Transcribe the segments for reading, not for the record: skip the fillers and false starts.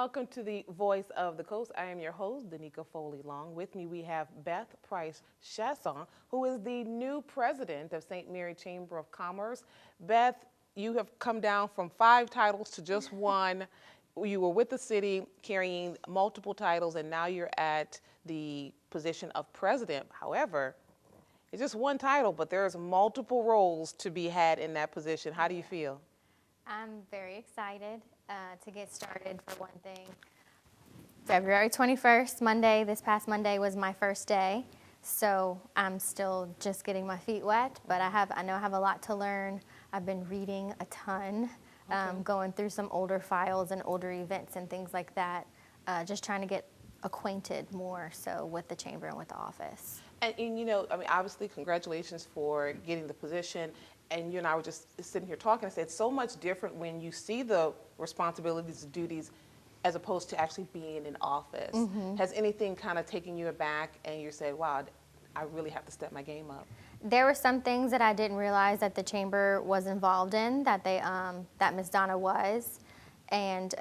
welcome to the Voice of the Coast. I am your host, Danica Foley Long. With me, we have Beth Price Chiasson, who is the new president of St. Mary Chamber of Commerce. Beth, you have come down from 5 titles to just one. You were with the city carrying multiple titles, and now you're at the position of president. However, it's just one title, but there's multiple roles to be had in that position. How do you feel? I'm very excited to get started, for one thing. February 21st, Monday, this past Monday was my first day, so I'm still just getting my feet wet, but I know I have a lot to learn. I've been reading a ton, going through some older files and older events and things like that, just trying to get acquainted more so with the chamber and with the office. And you know, I mean, obviously, congratulations for getting the position. And you and I were just sitting here talking. I said, it's so much different when you see the responsibilities and duties as opposed to actually being in office. Has anything kind of taken you aback and you said, wow, I really have to step my game up? There were some things that I didn't realize that the chamber was involved in, that that Ms. Donna was. And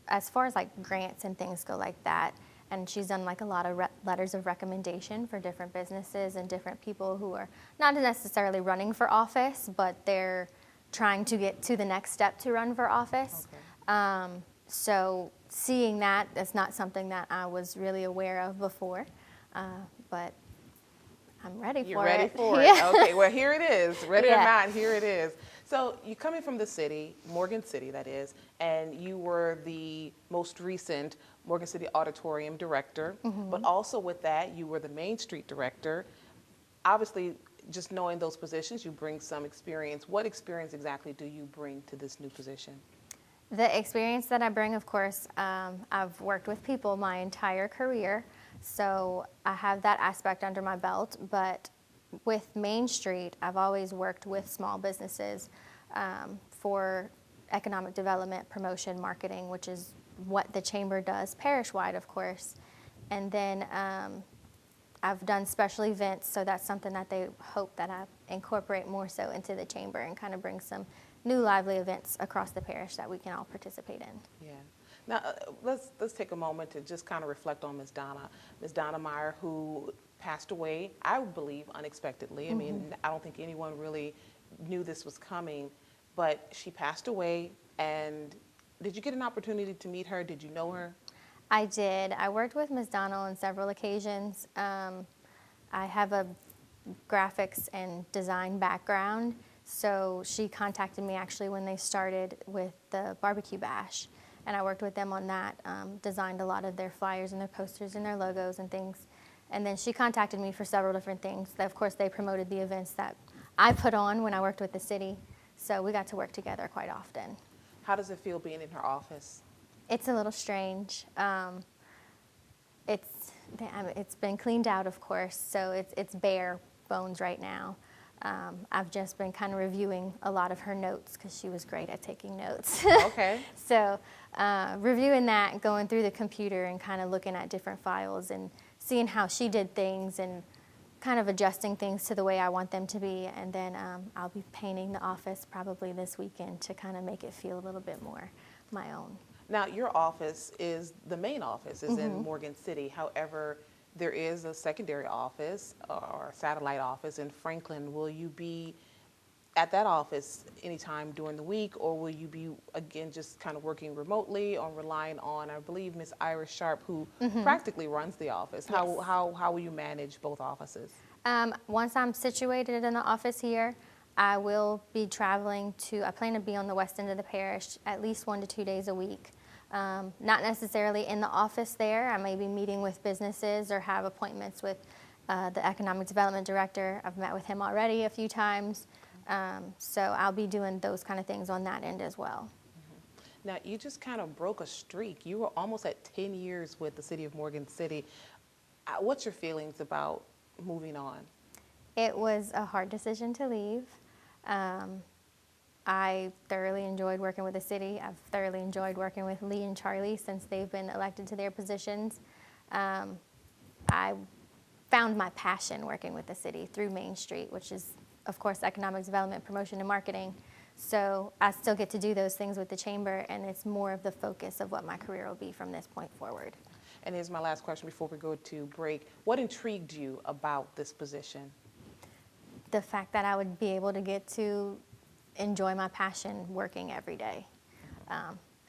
as far as like grants and things go like that, and she's done like a lot of letters of recommendation for different businesses and different people who are not necessarily running for office, but they're trying to get to the next step to run for office. So seeing that's not something that I was really aware of before, but I'm ready for it. You're ready for it. Yeah. Okay, well, here it is. Ready or Yeah. not, here it is. So you're coming from the city, Morgan City, that is, and you were the most recent Morgan City Auditorium director, but also with that, you were the Main Street director. Obviously, just knowing those positions, you bring some experience. What experience exactly do you bring to this new position? The experience that I bring, of course, I've worked with people my entire career, so I have that aspect under my belt, but with Main Street, I've always worked with small businesses for economic development, promotion, marketing, which is what the chamber does parish-wide, of course. And then I've done special events, so that's something that they hope that I incorporate more so into the chamber and kind of bring some new lively events across the parish that we can all participate in. Yeah. Now, let's take a moment to just kind of reflect on Ms. Donna Meyer, who passed away, I believe, unexpectedly. I mean, I don't think anyone really knew this was coming, but she passed away. And did you get an opportunity to meet her? Did you know her? I did. I worked with Ms. Donna on several occasions. I have a graphics and design background, so she contacted me actually when they started with the barbecue bash, and I worked with them on that, designed a lot of their flyers and their posters and their logos and things. And then she contacted me for several different things. Of course, they promoted the events that I put on when I worked with the city, so we got to work together quite often. How does it feel being in her office? It's a little strange. It's been cleaned out, of course, so it's bare bones right now. I've just been kind of reviewing a lot of her notes because she was great at taking notes. Okay. So reviewing that, going through the computer and kind of looking at different files and seeing how she did things and kind of adjusting things to the way I want them to be. And then I'll be painting the office probably this weekend to kind of make it feel a little bit more my own. Now, your office is, the main office is in Morgan City. However, there is a secondary office or satellite office in Franklin. Will you be at that office anytime during the week, or will you be, again, just kind of working remotely or relying on, I believe, Miss Iris Sharp, who practically runs the office? Yes. How will you manage both offices? Once I'm situated in the office here, I will be traveling I plan to be on the west end of the parish at least 1 to 2 days a week. Not necessarily in the office there. I may be meeting with businesses or have appointments with the economic development director. I've met with him already a few times. So I'll be doing those kind of things on that end as well. Now, you just kind of broke a streak. You were almost at 10 years with the city of Morgan City. What's your feelings about moving on? It was a hard decision to leave. I thoroughly enjoyed working with the city. I've thoroughly enjoyed working with Lee and Charlie since they've been elected to their positions. I found my passion working with the city through Main Street, which is, of course, economic development, promotion, and marketing. So I still get to do those things with the chamber, and it's more of the focus of what my career will be from this point forward. And here's my last question before we go to break. What intrigued you about this position? The fact that I would be able to get to enjoy my passion working every day,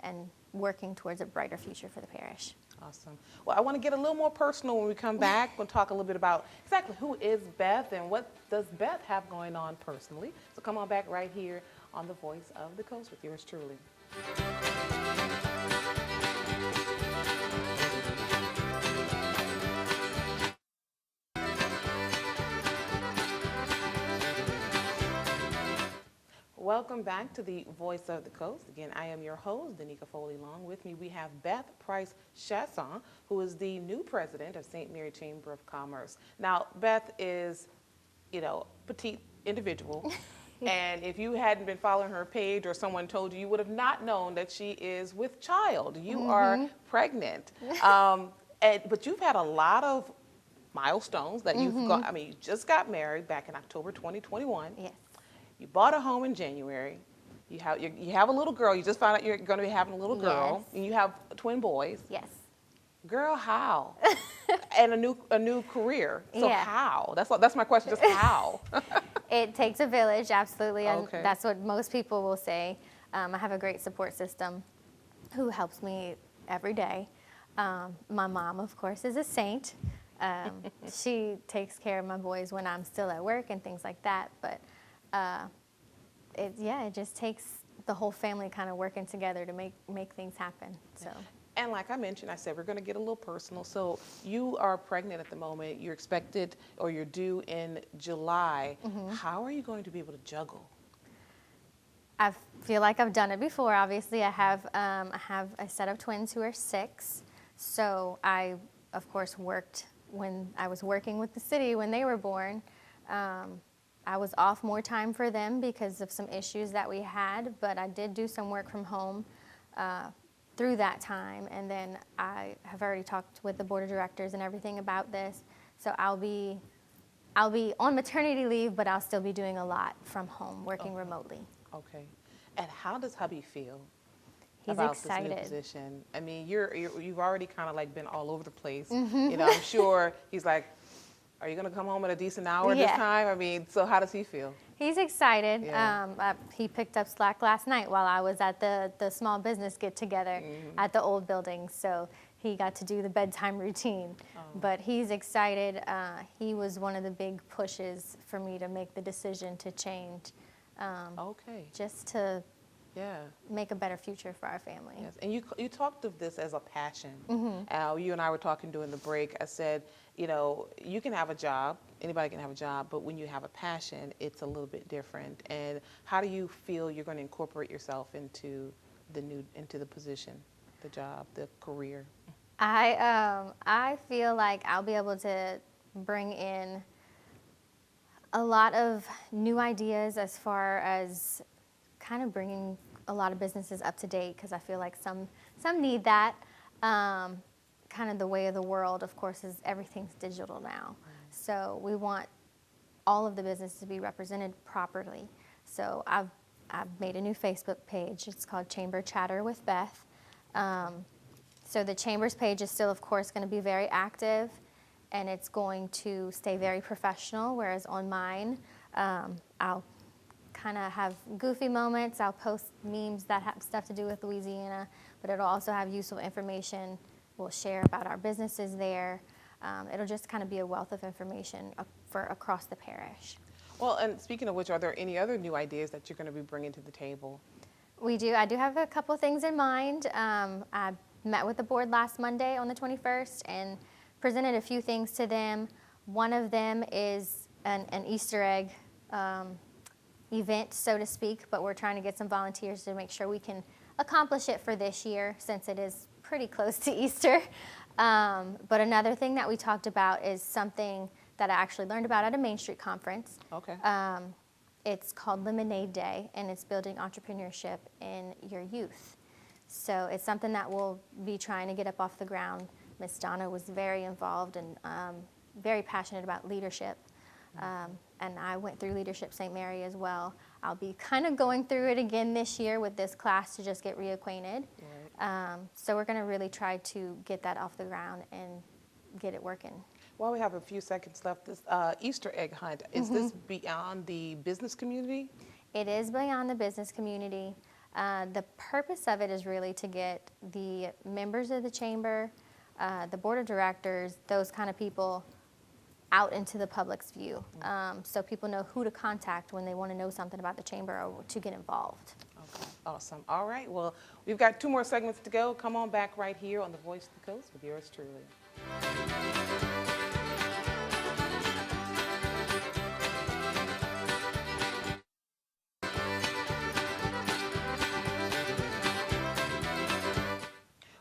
and working towards a brighter future for the parish. Awesome. Well, I want to get a little more personal when we come back. We'll talk a little bit about exactly who is Beth and what does Beth have going on personally. So come on back right here on The Voice of the Coast with yours truly. Welcome back to the Voice of the Coast. Again, I am your host, Danica Foley Long. With me, we have Beth Price Chiasson, who is the new president of St. Mary Chamber of Commerce. Now, Beth is, petite individual. And if you hadn't been following her page or someone told you, you would have not known that she is with child. You are pregnant. But you've had a lot of milestones that you've got. I mean, you just got married back in October 2021. Yes. You bought a home in January. You have a little girl. You just found out you're going to be having a little girl. Yes. And you have twin boys. Yes. Girl, how? And a new career. So Yeah. how? That's my question. Just how? It takes a village, absolutely, and Okay. that's what most people will say. I have a great support system who helps me every day. My mom, of course, is a saint. She takes care of my boys when I'm still at work and things like that. But it just takes the whole family kind of working together to make things happen. So. And like I mentioned, I said we're going to get a little personal. So you are pregnant at the moment. You're expected or you're due in July. How are you going to be able to juggle? I feel like I've done it before. Obviously, I have a set of twins who are 6. So I, of course, worked when I was working with the city when they were born. I was off more time for them because of some issues that we had, but I did do some work from home through that time. And then I have already talked with the board of directors and everything about this. So I'll be on maternity leave, but I'll still be doing a lot from home, working remotely. Okay. And how does hubby feel He's about excited. this new position? I mean, you've already kind of like been all over the place. I'm sure he's like, are you going to come home at a decent hour this time? I mean, so how does he feel? He's excited. Yeah. He picked up slack last night while I was at the small business get-together at the old building, so he got to do the bedtime routine. But he's excited. He was one of the big pushes for me to make the decision to change, just to make a better future for our family. Yes, and you talked of this as a passion. You and I were talking during the break. I said, you can have a job, anybody can have a job, but when you have a passion, it's a little bit different. And how do you feel you're going to incorporate yourself into the position, the job, the career? I feel like I'll be able to bring in a lot of new ideas as far as kind of bringing a lot of businesses up to date, because I feel like some need that. Kind of the way of the world, of course, is everything's digital now. So we want all of the businesses to be represented properly. So I've made a new Facebook page. It's called Chamber Chatter with Beth. So the Chamber's page is still, of course, going to be very active, and it's going to stay very professional, whereas on mine, I'll kind of have goofy moments. I'll post memes that have stuff to do with Louisiana, but it'll also have useful information. We'll share about our businesses there. It'll just kind of be a wealth of information for across the parish. Well, and speaking of which, are there any other new ideas that you're going to be bringing to the table? We do. I do have a couple things in mind. I met with the board last Monday on the 21st and presented a few things to them. One of them is an Easter egg event, so to speak, but we're trying to get some volunteers to make sure we can accomplish it for this year, since it is pretty close to Easter. But another thing that we talked about is something that I actually learned about at a Main Street conference. Okay. It's called Lemonade Day, and it's building entrepreneurship in your youth. So it's something that we'll be trying to get up off the ground. Miss Donna was very involved and very passionate about leadership. And I went through Leadership St. Mary as well. I'll be kind of going through it again this year with this class to just get reacquainted. Right. So we're going to really try to get that off the ground and get it working. While we have a few seconds left, this Easter egg hunt, is this beyond the business community? It is beyond the business community. The purpose of it is really to get the members of the chamber, the board of directors, those kind of people out into the public's view, so people know who to contact when they want to know something about the chamber or to get involved. Okay, awesome. All right, well, we've got 2 more segments to go. Come on back right here on The Voice of the Coast with yours truly.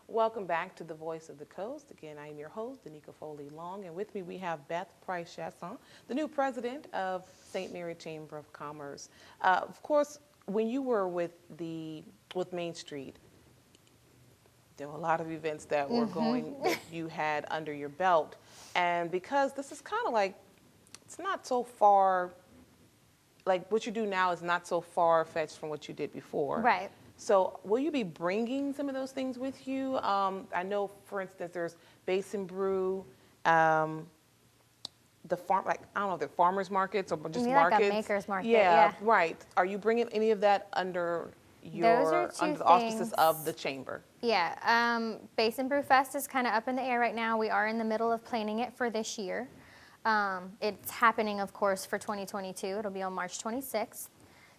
Welcome back to The Voice of the Coast. Again, I am your host, Danica Foley Long, and with me we have Beth Price Chiasson, the new president of St. Mary Chamber of Commerce. Of course, when you were with Main Street, there were a lot of events that were going that you had under your belt, and because this is kind of like, it's not so far, like what you do now is not so far-fetched from what you did before. Right. So will you be bringing some of those things with you? I know, for instance, there's Basin Brew, the farm, like, I don't know, the farmers markets or just markets. Like a maker's market, yeah, yeah. right. Are you bringing any of that under under the auspices of the chamber? Yeah, Basin Brew Fest is kind of up in the air right now. We are in the middle of planning it for this year. It's happening, of course, for 2022. It'll be on March 26th.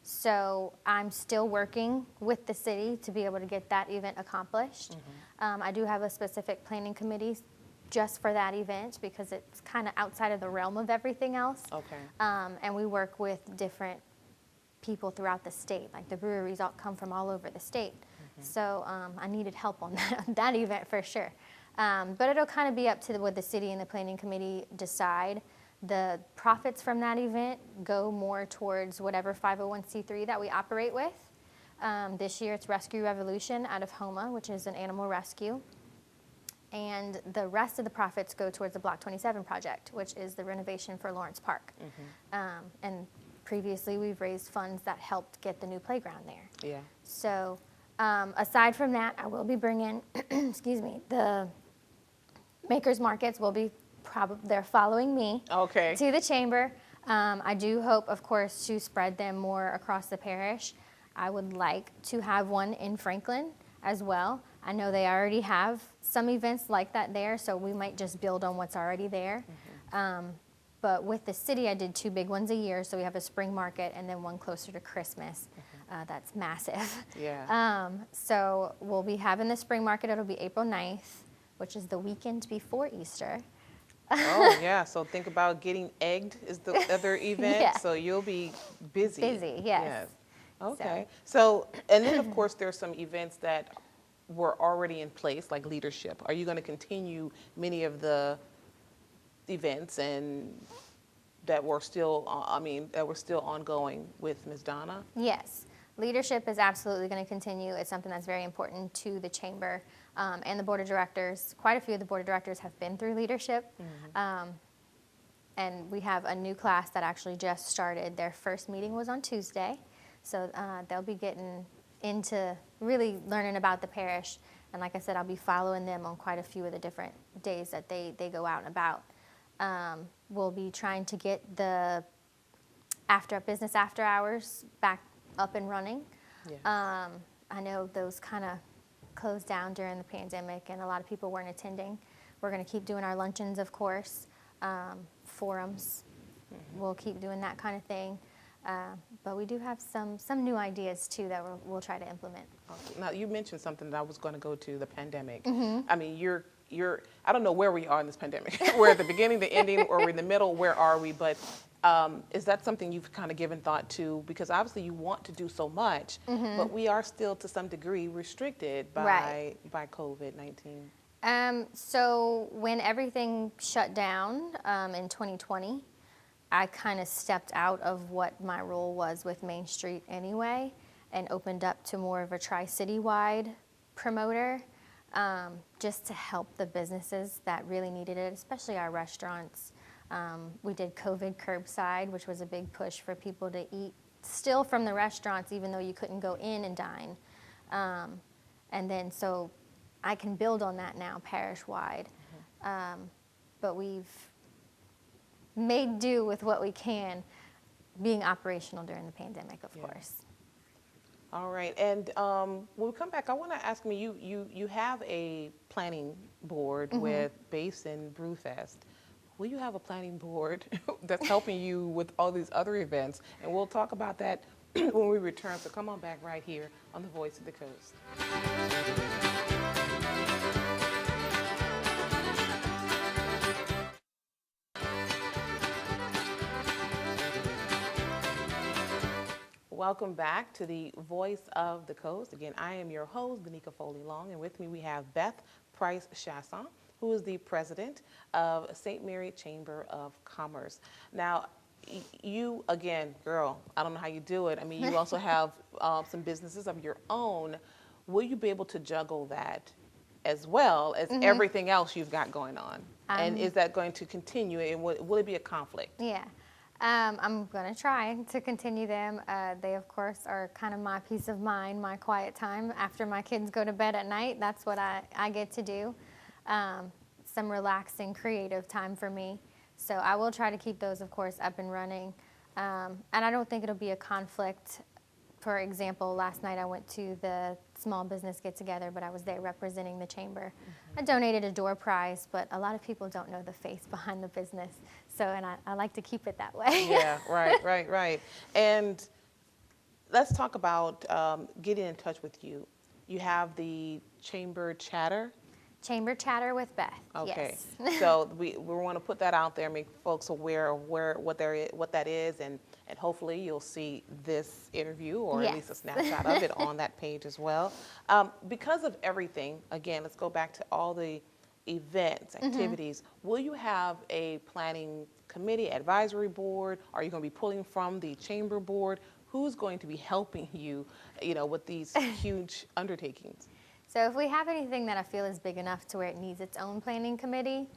So I'm still working with the city to be able to get that event accomplished. I do have a specific planning committee just for that event because it's kind of outside of the realm of everything else. Okay. And we work with different people throughout the state. Like the breweries all come from all over the state. So I needed help on that event for sure. But it'll kind of be up to what the city and the planning committee decide. The profits from that event go more towards whatever 501c3 that we operate with. This year it's Rescue Revolution out of Homa, which is an animal rescue. And the rest of the profits go towards the Block 27 project, which is the renovation for Lawrence Park. And previously we've raised funds that helped get the new playground there. Yeah. So aside from that, I will be bringing, excuse me, the makers markets will be they're following me to the chamber. I do hope, of course, to spread them more across the parish. I would like to have one in Franklin as well. I know they already have some events like that there, so we might just build on what's already there. But with the city, I did 2 big ones a year, so we have a spring market and then one closer to Christmas. That's massive. Yeah. So we'll be having the spring market. It'll be April 9th, which is the weekend before Easter. Oh, yeah. So think about getting egged is the other event. Yeah. So you'll be busy. Busy, yes. Okay. So, and then, of course, there's some events that were already in place, like leadership. Are you going to continue many of the events and that were still, that were still ongoing with Ms. Donna? Yes. Leadership is absolutely going to continue. It's something that's very important to the chamber and the board of directors. Quite a few of the board of directors have been through leadership. And we have a new class that actually just started. Their first meeting was on Tuesday. So they'll be getting into really learning about the parish. And like I said, I'll be following them on quite a few of the different days that they go out and about. We'll be trying to get the business after hours back up and running. Yes. I know those kind of closed down during the pandemic and a lot of people weren't attending. We're going to keep doing our luncheons, of course, forums. We'll keep doing that kind of thing. But we do have some new ideas too that we'll try to implement. Now, you mentioned something that I was going to go to, the pandemic. I mean, I don't know where we are in this pandemic. We're at the beginning, the ending, or we're in the middle. Where are we? But is that something you've kind of given thought to? Because obviously you want to do so much, but we are still to some degree restricted by COVID-19. So when everything shut down in 2020, I kind of stepped out of what my role was with Main Street anyway and opened up to more of a tri-city-wide promoter just to help the businesses that really needed it, especially our restaurants. We did COVID curbside, which was a big push for people to eat still from the restaurants, even though you couldn't go in and dine. And then so I can build on that now parish-wide. But we've made do with what we can, being operational during the pandemic, of course. All right, and when we come back, I want to ask you have a planning board with Basin Brew Fest. Will you have a planning board that's helping you with all these other events? And we'll talk about that when we return, so come on back right here on The Voice of the Coast. Welcome back to the Voice of the Coast. Again, I am your host, Danica Foley Long, and with me we have Beth Price Chiasson, who is the president of St. Mary Chamber of Commerce. Now, you, again, girl, I don't know how you do it. I mean, you also have some businesses of your own. Will you be able to juggle that as well as everything else you've got going on? And is that going to continue, and will it be a conflict? Yeah. I'm going to try to continue them. They, of course, are kind of my peace of mind, my quiet time. After my kids go to bed at night, that's what I get to do. Some relaxing, creative time for me. So I will try to keep those, of course, up and running. And I don't think it'll be a conflict. For example, last night I went to the small business get-together, but I was there representing the chamber. I donated a door prize, but a lot of people don't know the face behind the business. So, and I like to keep it that way. Yeah, right. And let's talk about getting in touch with you. You have the Chamber Chatter. Chamber Chatter with Beth. Okay. Yes. So we want to put that out there, make folks aware of what that is, and hopefully you'll see this interview or at least a snapshot of it on that page as well. Because of everything, again, let's go back to all the events, activities. Will you have a planning committee, advisory board? Are you going to be pulling from the chamber board? Who's going to be helping you, with these huge undertakings? So if we have anything that I feel is big enough to where it needs its own planning committee,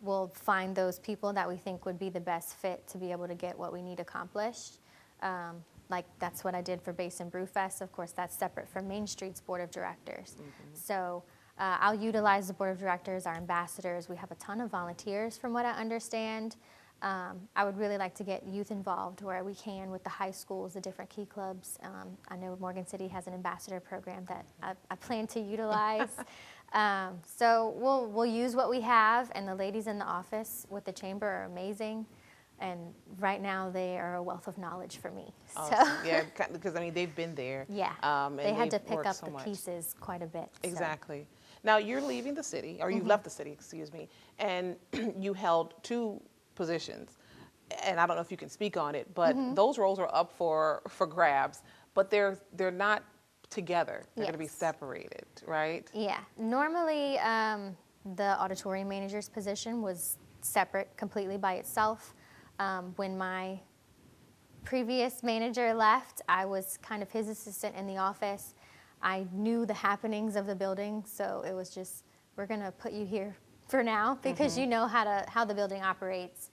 we'll find those people that we think would be the best fit to be able to get what we need accomplished. Like that's what I did for Basin Brew Fest. Of course, that's separate from Main Street's board of directors. So I'll utilize the board of directors, our ambassadors. We have a ton of volunteers from what I understand. I would really like to get youth involved where we can with the high schools, the different key clubs. I know Morgan City has an ambassador program that I plan to utilize. So we'll use what we have, and the ladies in the office with the chamber are amazing. And right now they are a wealth of knowledge for me. Awesome. So. Yeah, because I mean they've been there. Yeah, and they had to pick up the pieces quite a bit. Exactly. So. Now you're leaving the city, or you left the city, excuse me, and you held two positions, and I don't know if you can speak on it, but those roles are up for grabs, but they're not together. They're going to be separated, right? Yeah. Normally, the auditorium manager's position was separate completely by itself. When my previous manager left, I was kind of his assistant in the office. I knew the happenings of the building, so it was just, we're going to put you here for now because you know how the building operates.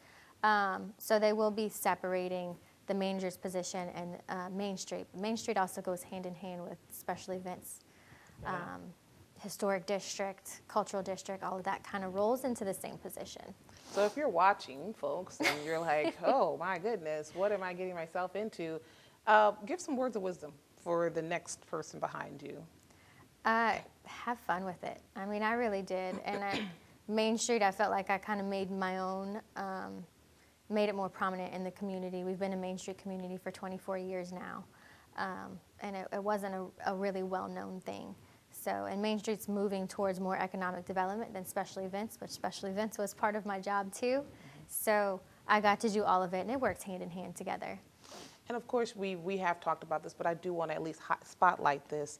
So they will be separating the manager's position and Main Street. Main Street also goes hand in hand with special events, historic district, cultural district, all of that kind of rolls into the same position. So if you're watching, folks, and you're like, oh my goodness, what am I getting myself into? Give some words of wisdom for the next person behind you. Have fun with it. I mean, I really did. And at Main Street, I felt like I kind of made my own, made it more prominent in the community. We've been a Main Street community for 24 years now. And it wasn't a really well-known thing. So, and Main Street's moving towards more economic development than special events, but special events was part of my job too. So I got to do all of it, and it works hand in hand together. And of course, we have talked about this, but I do want to at least spotlight this.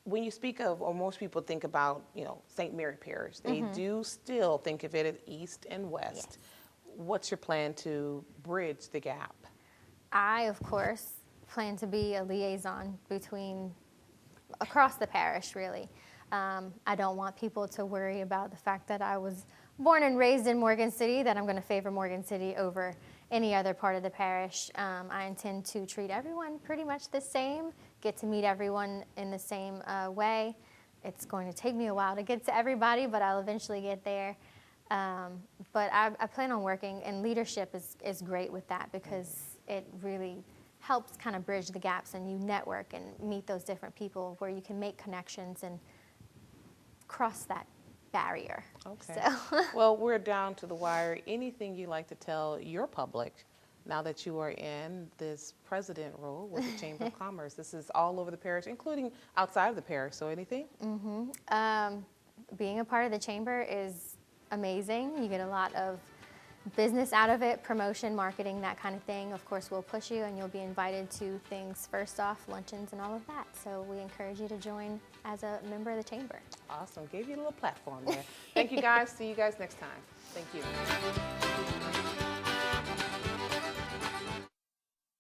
When you speak of, or most people think about, St. Mary Parish, they do still think of it as East and West. Yes. What's your plan to bridge the gap? I, of course, plan to be a liaison across the parish, really. I don't want people to worry about the fact that I was born and raised in Morgan City, that I'm going to favor Morgan City over any other part of the parish. I intend to treat everyone pretty much the same, get to meet everyone in the same way. It's going to take me a while to get to everybody, but I'll eventually get there. But I plan on working, and leadership is great with that because it really helps kind of bridge the gaps, and you network and meet those different people where you can make connections and cross that barrier. Okay. So. Well, we're down to the wire. Anything you'd like to tell your public now that you are in this president role with the Chamber of Commerce? This is all over the parish, including outside of the parish. So anything? Being a part of the chamber is amazing. You get a lot of business out of it, promotion, marketing, that kind of thing. Of course, we'll push you, and you'll be invited to things first off, luncheons and all of that. So we encourage you to join as a member of the chamber. Awesome. Gave you a little platform there. Thank you, guys. See you guys next time. Thank you.